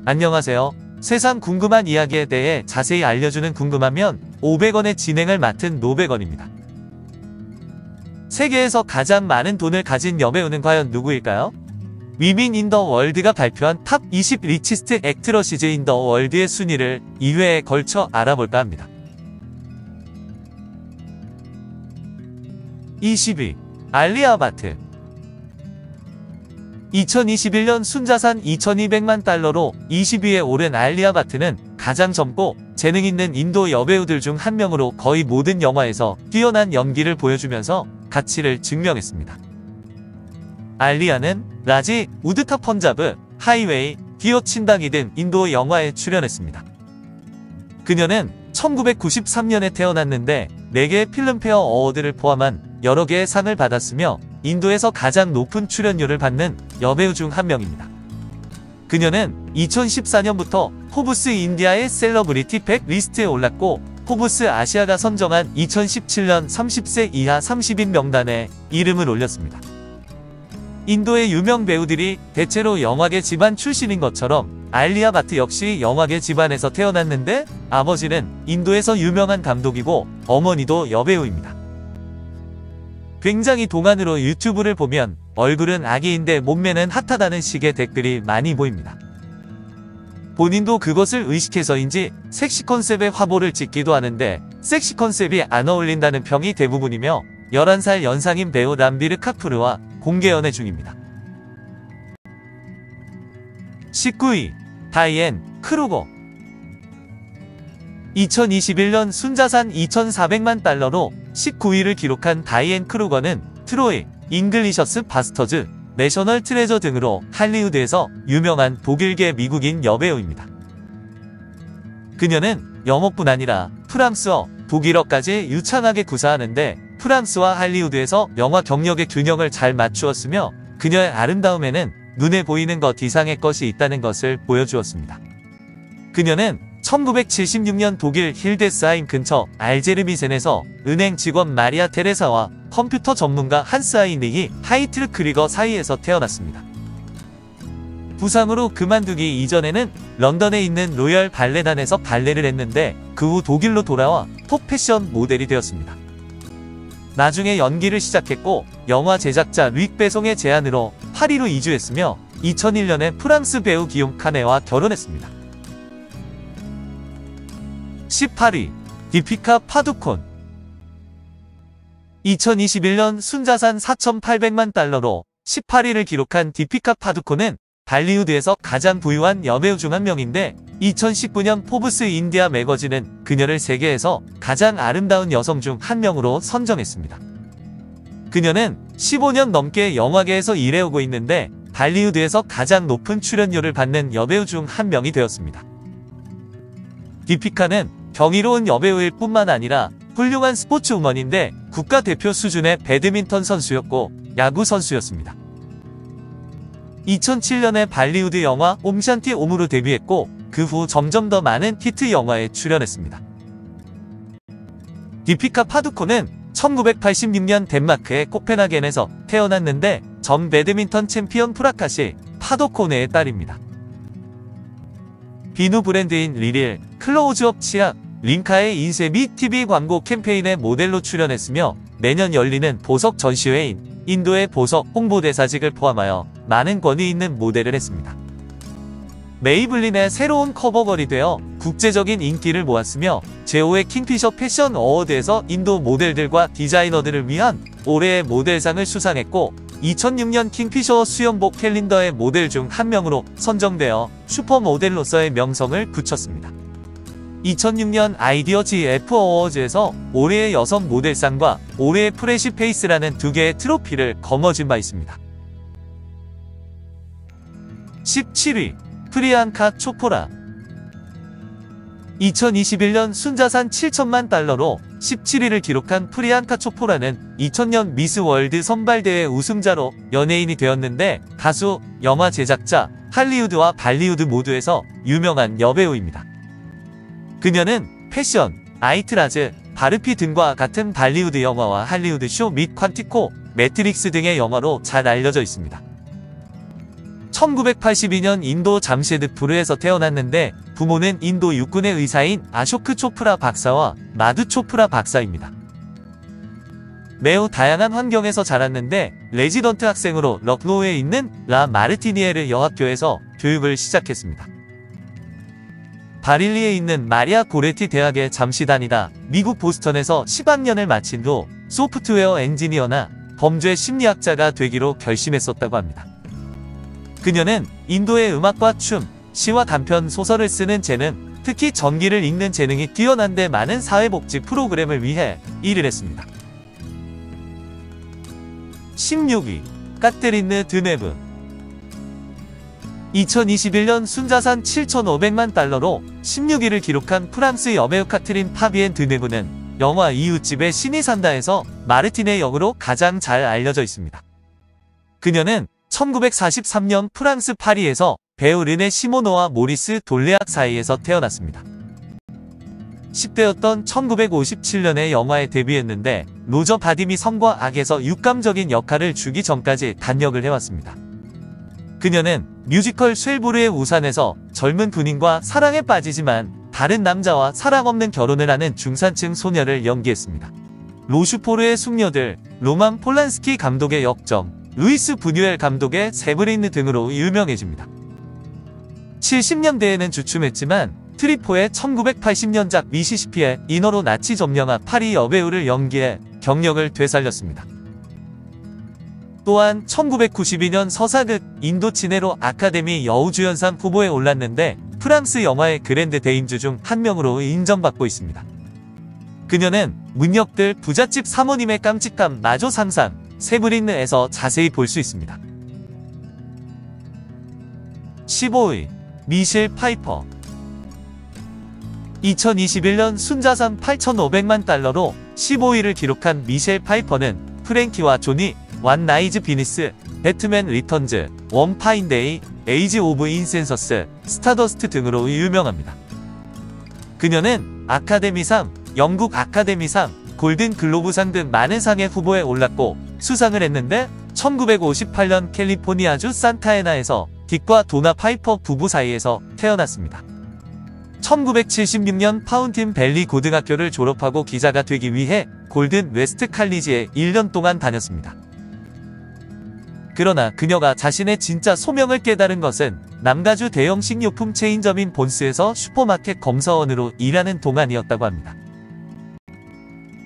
안녕하세요. 세상 궁금한 이야기에 대해 자세히 알려주는 궁금하면 500원의 진행을 맡은 노백원입니다. 세계에서 가장 많은 돈을 가진 여배우는 과연 누구일까요? 위민 인 더 월드가 발표한 탑 20 리치스트 액트러시즈 인 더 월드의 순위를 2회에 걸쳐 알아볼까 합니다. 20위 알리아 바트. 2021년 순자산 2200만 달러로 20위에 오른 알리아 바트는 가장 젊고 재능 있는 인도 여배우들 중 한 명으로 거의 모든 영화에서 뛰어난 연기를 보여주면서 가치를 증명했습니다. 알리아는 라지, 우드카 펀자브, 하이웨이, 디오 친다기 등 인도 영화에 출연했습니다. 그녀는 1993년에 태어났는데 4개의 필름페어 어워드를 포함한 여러 개의 상을 받았으며 인도에서 가장 높은 출연료를 받는 여배우 중 한 명입니다. 그녀는 2014년부터 포브스 인디아의 셀러브리티 100 리스트에 올랐고 포브스 아시아가 선정한 2017년 30세 이하 30인 명단에 이름을 올렸습니다. 인도의 유명 배우들이 대체로 영화계 집안 출신인 것처럼 알리아 바트 역시 영화계 집안에서 태어났는데 아버지는 인도에서 유명한 감독이고 어머니도 여배우입니다. 굉장히 동안으로 유튜브를 보면 얼굴은 아기인데 몸매는 핫하다는 식의 댓글이 많이 보입니다. 본인도 그것을 의식해서인지 섹시 컨셉의 화보를 찍기도 하는데 섹시 컨셉이 안 어울린다는 평이 대부분이며 11살 연상인 배우 람비르 카푸르와 공개 연애 중입니다. 19위 다이앤 크루거. 2021년 순자산 2400만 달러로 19위를 기록한 다이앤 크루거는 트로이, 잉글리셔스 바스터즈, 내셔널 트레저 등으로 할리우드에서 유명한 독일계 미국인 여배우입니다. 그녀는 영어뿐 아니라 프랑스어, 독일어까지 유창하게 구사하는데 프랑스와 할리우드에서 영화 경력의 균형을 잘 맞추었으며 그녀의 아름다움에는 눈에 보이는 것 이상의 것이 있다는 것을 보여주었습니다. 그녀는 1976년 독일 힐데스하임 근처 알제르미센에서 은행 직원 마리아 테레사와 컴퓨터 전문가 한스 하이니히 하이틀 크리거 사이에서 태어났습니다. 부상으로 그만두기 이전에는 런던에 있는 로열 발레단에서 발레를 했는데 그 후 독일로 돌아와 톱 패션 모델이 되었습니다. 나중에 연기를 시작했고 영화 제작자 릭 베송의 제안으로 파리로 이주했으며 2001년에 프랑스 배우 기욤 카네와 결혼했습니다. 18위 디피카 파두콘. 2021년 순자산 4800만 달러로 18위를 기록한 디피카 파두콘은 발리우드에서 가장 부유한 여배우 중 한 명인데 2019년 포브스 인디아 매거진은 그녀를 세계에서 가장 아름다운 여성 중 한 명으로 선정했습니다. 그녀는 15년 넘게 영화계에서 일해오고 있는데 발리우드에서 가장 높은 출연료를 받는 여배우 중 한 명이 되었습니다. 디피카는 경이로운 여배우일 뿐만 아니라 훌륭한 스포츠우먼인데 국가대표 수준의 배드민턴 선수였고 야구 선수였습니다. 2007년에 발리우드 영화 옴샨티 옴으로 데뷔했고 그 후 점점 더 많은 히트 영화에 출연했습니다. 디피카 파두콘은 1986년 덴마크의 코펜하겐에서 태어났는데 전 배드민턴 챔피언 프라카시 파두코네의 딸입니다. 비누 브랜드인 리릴, 클로우즈업 치약, 링카의 인쇄 및 TV 광고 캠페인에 모델로 출연했으며 매년 열리는 보석 전시회인 인도의 보석 홍보대사직을 포함하여 많은 권위 있는 모델을 했습니다. 메이블린의 새로운 커버걸이 되어 국제적인 인기를 모았으며 제5회 킹피셔 패션 어워드에서 인도 모델들과 디자이너들을 위한 올해의 모델상을 수상했고 2006년 킹피셔 수영복 캘린더의 모델 중 한 명으로 선정되어 슈퍼모델로서의 명성을 붙였습니다. 2006년 아이디어 GF 어워즈에서 올해의 여성 모델상과 올해의 프레시 페이스라는 2개의 트로피를 거머쥔 바 있습니다. 17위 프리앙카 초포라. 2021년 순자산 7천만 달러로 17위를 기록한 프리앙카 초포라는 2000년 미스 월드 선발대회 우승자로 연예인이 되었는데 가수, 영화 제작자, 할리우드와 발리우드 모두에서 유명한 여배우입니다. 그녀는 패션, 아이트라즈, 바르피 등과 같은 발리우드 영화와 할리우드 쇼 및 퀀티코, 매트릭스 등의 영화로 잘 알려져 있습니다. 1982년 인도 잠셰드푸르에서 태어났는데 부모는 인도 육군의 의사인 아쇼크 초프라 박사와 마두 초프라 박사입니다. 매우 다양한 환경에서 자랐는데 레지던트 학생으로 럭노우에 있는 라 마르티니에르 여학교에서 교육을 시작했습니다. 바릴리에 있는 마리아 고레티 대학에 잠시 다니다 미국 보스턴에서 10학년을 마친 후 소프트웨어 엔지니어나 범죄 심리학자가 되기로 결심했었다고 합니다. 그녀는 인도의 음악과 춤, 시와 단편 소설을 쓰는 재능, 특히 전기를 읽는 재능이 뛰어난데 많은 사회복지 프로그램을 위해 일을 했습니다. 16위 까테린느 드네브. 2021년 순자산 7,500만 달러로 16위를 기록한 프랑스 여배우 카트린 파비엔 드네브는 영화 이웃집에 신이 산다에서 마르틴의 역으로 가장 잘 알려져 있습니다. 그녀는 1943년 프랑스 파리에서 배우 르네 시모노와 모리스 돌레악 사이에서 태어났습니다. 10대였던 1957년에 영화에 데뷔했는데 로저 바딤이 성과 악에서 육감적인 역할을 주기 전까지 단역을 해왔습니다. 그녀는 뮤지컬 쉘브르의 우산에서 젊은 군인과 사랑에 빠지지만 다른 남자와 사랑 없는 결혼을 하는 중산층 소녀를 연기했습니다. 로슈포르의 숙녀들, 로만 폴란스키 감독의 역점, 루이스 부뉴엘 감독의 세브리느 등으로 유명해집니다. 70년대에는 주춤했지만 트리포의 1980년작 미시시피의 인어로 나치 점령한 파리 여배우를 연기해 경력을 되살렸습니다. 또한 1992년 서사극 인도치네로 아카데미 여우주연상 후보에 올랐는데 프랑스 영화의 그랜드 데임즈 중 한 명으로 인정받고 있습니다. 그녀는 문역들 부잣집 사모님의 깜찍함 마저 상상, 세브리느에서 자세히 볼 수 있습니다. 15위 미셸 파이퍼. 2021년 순자산 8,500만 달러로 15위를 기록한 미셸 파이퍼는 프랭키와 조니, 완 나이즈 비니스, 배트맨 리턴즈, 원 파인데이, 에이지 오브 인센서스, 스타더스트 등으로 유명합니다. 그녀는 아카데미상, 영국 아카데미상, 골든 글로브상 등 많은 상의 후보에 올랐고 수상을 했는데 1958년 캘리포니아주 산타에나에서 딕과 도나 파이퍼 부부 사이에서 태어났습니다. 1976년 파운틴 밸리 고등학교를 졸업하고 기자가 되기 위해 골든 웨스트 칼리지에 1년 동안 다녔습니다. 그러나 그녀가 자신의 진짜 소명을 깨달은 것은 남가주 대형 식료품 체인점인 본스에서 슈퍼마켓 검사원으로 일하는 동안이었다고 합니다.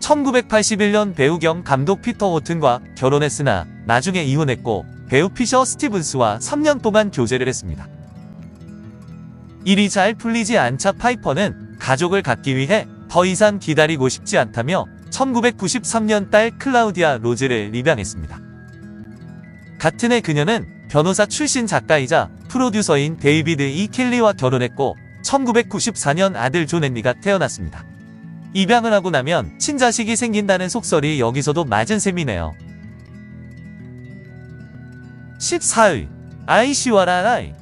1981년 배우 겸 감독 피터 호튼과 결혼했으나 나중에 이혼했고 배우 피셔 스티븐스와 3년 동안 교제를 했습니다. 일이 잘 풀리지 않자 파이퍼는 가족을 갖기 위해 더 이상 기다리고 싶지 않다며 1993년 딸 클라우디아 로즈를 입양했습니다. 같은 해 그녀는 변호사 출신 작가이자 프로듀서인 데이비드 이 켈리와 결혼했고 1994년 아들 존 앤리가 태어났습니다. 입양을 하고 나면 친자식이 생긴다는 속설이 여기서도 맞은 셈이네요. 14위 아이시와라 라이.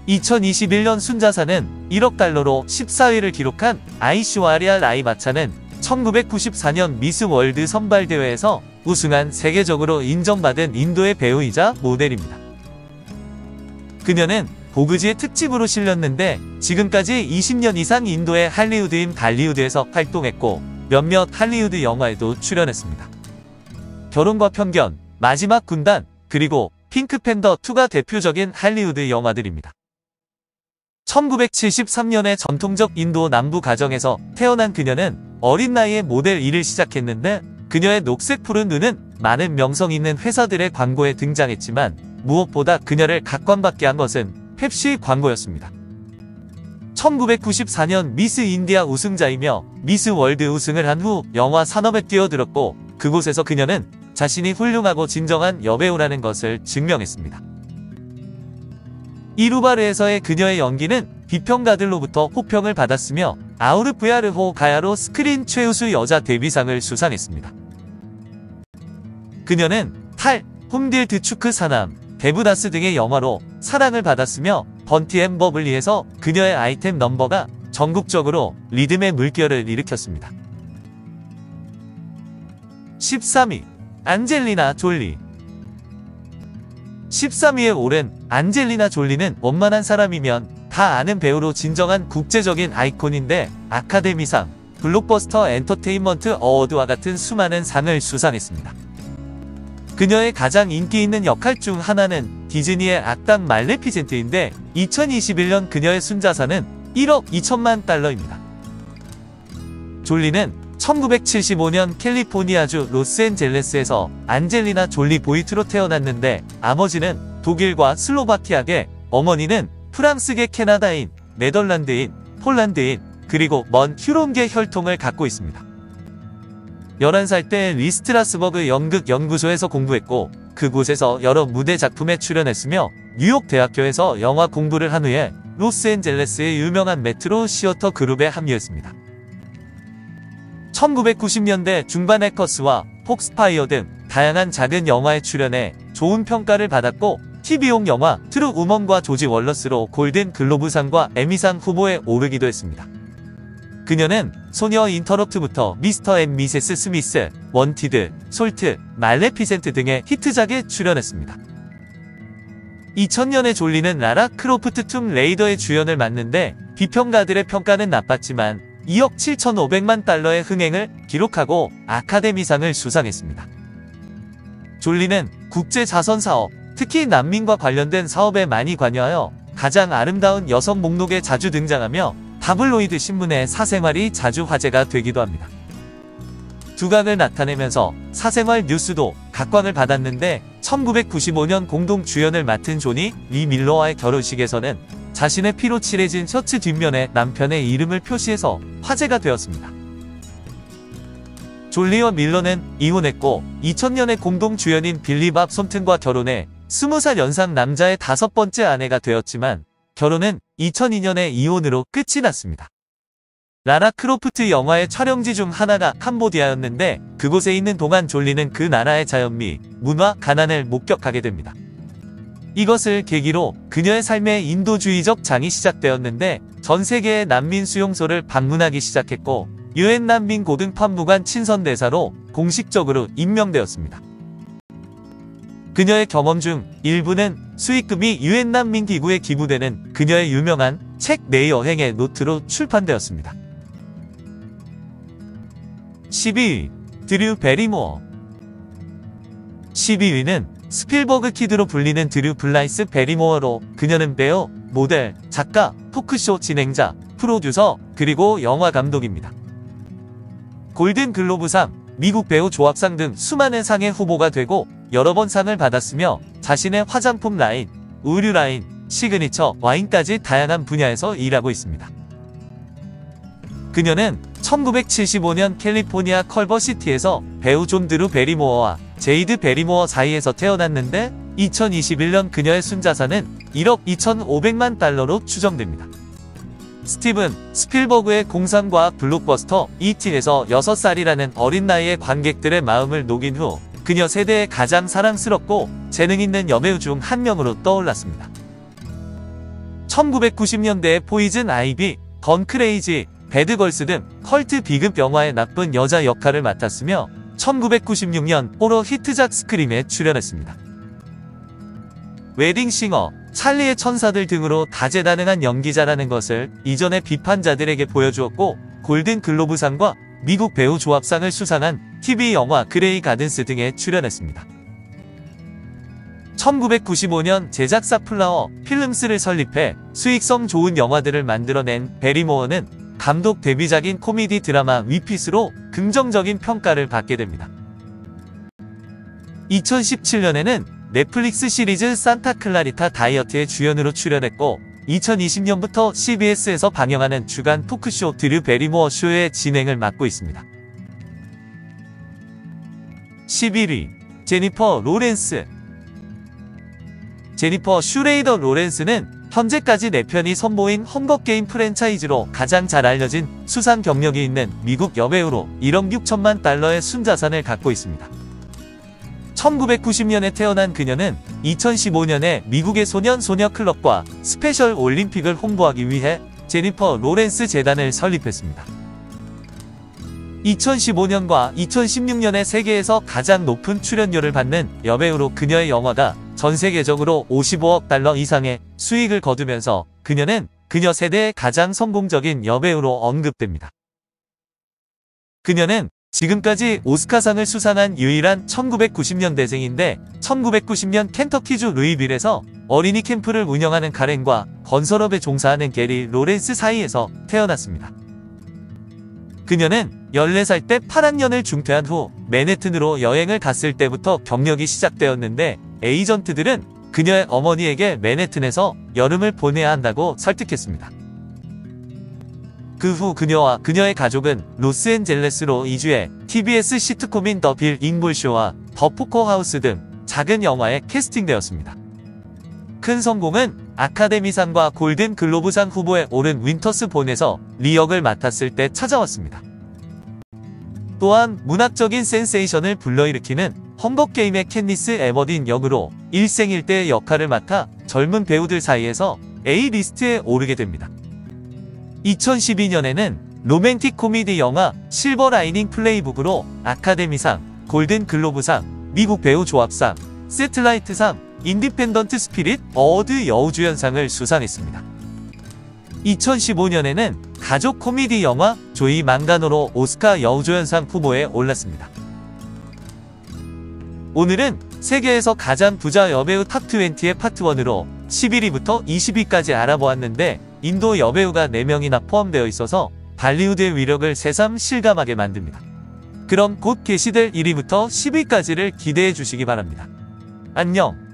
2021년 순자산은 1억 달러로 14위를 기록한 아이시와리아 라이 바차는 1994년 미스 월드 선발대회에서 우승한 세계적으로 인정받은 인도의 배우이자 모델입니다. 그녀는 보그지의 특집으로 실렸는데 지금까지 20년 이상 인도의 할리우드인 발리우드에서 활동했고 몇몇 할리우드 영화에도 출연했습니다. 결혼과 편견, 마지막 군단, 그리고 핑크팬더2가 대표적인 할리우드 영화들입니다. 1973년에 전통적 인도 남부 가정에서 태어난 그녀는 어린 나이에 모델 일을 시작했는데 그녀의 녹색 푸른 눈은 많은 명성 있는 회사들의 광고에 등장했지만 무엇보다 그녀를 각광받게 한 것은 펩시 광고였습니다. 1994년 미스 인디아 우승자이며 미스 월드 우승을 한 후 영화 산업에 뛰어들었고 그곳에서 그녀는 자신이 훌륭하고 진정한 여배우라는 것을 증명했습니다. 이루바르에서의 그녀의 연기는 비평가들로부터 호평을 받았으며 아우르 부야르호 가야로 스크린 최우수 여자 데뷔상을 수상했습니다. 그녀는 탈, 홈딜트 추크 사남, 데브다스 등의 영화로 사랑을 받았으며 번티 앤 버블리에서 그녀의 아이템 넘버가 전국적으로 리듬의 물결을 일으켰습니다. 13위 안젤리나 졸리. 13위에 오른 안젤리나 졸리는 원만한 사람이면 다 아는 배우로 진정한 국제적인 아이콘인데 아카데미상, 블록버스터 엔터테인먼트 어워드와 같은 수많은 상을 수상했습니다. 그녀의 가장 인기 있는 역할 중 하나는 디즈니의 악당 말레피센트인데 2021년 그녀의 순자산은 1억 2천만 달러입니다. 졸리는 1975년 캘리포니아주 로스앤젤레스에서 안젤리나 졸리 보이트로 태어났는데 아버지는 독일과 슬로바키아계, 어머니는 프랑스계 캐나다인, 네덜란드인, 폴란드인, 그리고 먼 휴론계 혈통을 갖고 있습니다. 11살 때 리스트라스버그 연극연구소에서 공부했고 그곳에서 여러 무대 작품에 출연했으며 뉴욕 대학교에서 영화 공부를 한 후에 로스앤젤레스의 유명한 메트로 시어터 그룹에 합류했습니다. 1990년대 중반에 커스와 폭스파이어 등 다양한 작은 영화에 출연해 좋은 평가를 받았고 TV용 영화 트루 우먼과 조지 월러스로 골든 글로브상과 에미상 후보에 오르기도 했습니다. 그녀는 소녀 인터럽트부터 미스터 앤 미세스 스미스, 원티드, 솔트, 말레피센트 등의 히트작에 출연했습니다. 2000년에 졸리는 라라 크로프트 툼 레이더의 주연을 맡는데 비평가들의 평가는 나빴지만 2억 7,500만 달러의 흥행을 기록하고 아카데미상을 수상했습니다. 졸리는 국제 자선 사업, 특히 난민과 관련된 사업에 많이 관여하여 가장 아름다운 여성 목록에 자주 등장하며 타블로이드 신문의 사생활이 자주 화제가 되기도 합니다. 두각을 나타내면서 사생활 뉴스도 각광을 받았는데 1995년 공동 주연을 맡은 조니 리 밀러와의 결혼식에서는 자신의 피로 칠해진 셔츠 뒷면에 남편의 이름을 표시해서 화제가 되었습니다. 졸리와 밀러는 이혼했고 2000년에 공동 주연인 빌리 밥 솜튼과 결혼해 20살 연상 남자의 5번째 아내가 되었지만 결혼은 2002년에 이혼으로 끝이 났습니다. 라라 크로프트 영화의 촬영지 중 하나가 캄보디아였는데 그곳에 있는 동안 졸리는 그 나라의 자연미, 문화, 가난을 목격하게 됩니다. 이것을 계기로 그녀의 삶의 인도주의적 장이 시작되었는데 전 세계의 난민 수용소를 방문하기 시작했고 유엔 난민 고등판무관 친선대사로 공식적으로 임명되었습니다. 그녀의 경험 중 일부는 수익금이 유엔 난민 기구에 기부되는 그녀의 유명한 책 내 여행의 노트로 출판되었습니다. 12위 드류 베리모어. 12위는 스필버그 키드로 불리는 드류 블라이스 베리모어로 그녀는 배우, 모델, 작가, 토크쇼 진행자, 프로듀서, 그리고 영화 감독입니다. 골든 글로브상, 미국 배우 조합상 등 수많은 상의 후보가 되고 여러 번 상을 받았으며 자신의 화장품 라인, 의류 라인, 시그니처, 와인까지 다양한 분야에서 일하고 있습니다. 그녀는 1975년 캘리포니아 컬버시티에서 배우 존 드루 베리모어와 제이드 베리모어 사이에서 태어났는데 2021년 그녀의 순자산은 1억 2,500만 달러로 추정됩니다. 스티븐 스필버그의 공상과학 블록버스터 E.T.에서 6살이라는 어린 나이에 관객들의 마음을 녹인 후 그녀 세대의 가장 사랑스럽고 재능 있는 여배우 중 한 명으로 떠올랐습니다. 1990년대에 포이즌 아이비, 건 크레이지, 배드걸스 등 컬트 비급 영화의 나쁜 여자 역할을 맡았으며 1996년 호러 히트작 스크림에 출연했습니다. 웨딩싱어, 찰리의 천사들 등으로 다재다능한 연기자라는 것을 이전의 비판자들에게 보여주었고 골든 글로브상과 미국 배우 조합상을 수상한 TV 영화 그레이 가든스 등에 출연했습니다. 1995년 제작사 플라워 필름스를 설립해 수익성 좋은 영화들을 만들어낸 베리모어는 감독 데뷔작인 코미디 드라마 위핏으로 긍정적인 평가를 받게 됩니다. 2017년에는 넷플릭스 시리즈 산타 클라리타 다이어트의 주연으로 출연했고 2020년부터 CBS에서 방영하는 주간 토크쇼 드류 베리모어 쇼의 진행을 맡고 있습니다. 11위 제니퍼 로렌스. 제니퍼 슈레이더 로렌스는 현재까지 4편이 선보인 헝거게임 프랜차이즈로 가장 잘 알려진 수상 경력이 있는 미국 여배우로 1억 6천만 달러의 순자산을 갖고 있습니다. 1990년에 태어난 그녀는 2015년에 미국의 소녀 클럽과 스페셜 올림픽을 홍보하기 위해 제니퍼 로렌스 재단을 설립했습니다. 2015년과 2016년에 세계에서 가장 높은 출연료를 받는 여배우로 그녀의 영화가 전 세계적으로 55억 달러 이상의 수익을 거두면서 그녀는 그녀 세대의 가장 성공적인 여배우로 언급됩니다. 그녀는 지금까지 오스카상을 수상한 유일한 1990년대생인데 1990년 켄터키주 루이빌에서 어린이 캠프를 운영하는 가렌과 건설업에 종사하는 게리 로렌스 사이에서 태어났습니다. 그녀는 14살 때 8학년을 중퇴한 후 맨해튼으로 여행을 갔을 때부터 경력이 시작되었는데 에이전트들은 그녀의 어머니에게 맨해튼에서 여름을 보내야 한다고 설득했습니다. 그 후 그녀와 그녀의 가족은 로스앤젤레스로 이주해 TBS 시트콤인 더 빌 잉볼쇼와 더 포커하우스 등 작은 영화에 캐스팅되었습니다. 큰 성공은 아카데미상과 골든 글로브상 후보에 오른 윈터스 본에서 리 역을 맡았을 때 찾아왔습니다. 또한 문학적인 센세이션을 불러일으키는 헝거게임의 캣니스 에버딘 역으로 일생일대의 역할을 맡아 젊은 배우들 사이에서 A리스트에 오르게 됩니다. 2012년에는 로맨틱 코미디 영화 실버 라이닝 플레이북으로 아카데미상, 골든 글로브상, 미국 배우 조합상, 세틀라이트상, 인디펜던트 스피릿 어워드 여우주연상을 수상했습니다. 2015년에는 가족 코미디 영화 조이 망가노로 오스카 여우조연상 후보에 올랐습니다. 오늘은 세계에서 가장 부자 여배우 탑20의 파트 1으로 11위부터 20위까지 알아보았는데 인도 여배우가 4명이나 포함되어 있어서 발리우드의 위력을 새삼 실감하게 만듭니다. 그럼 곧 게시될 1위부터 10위까지를 기대해 주시기 바랍니다. 안녕!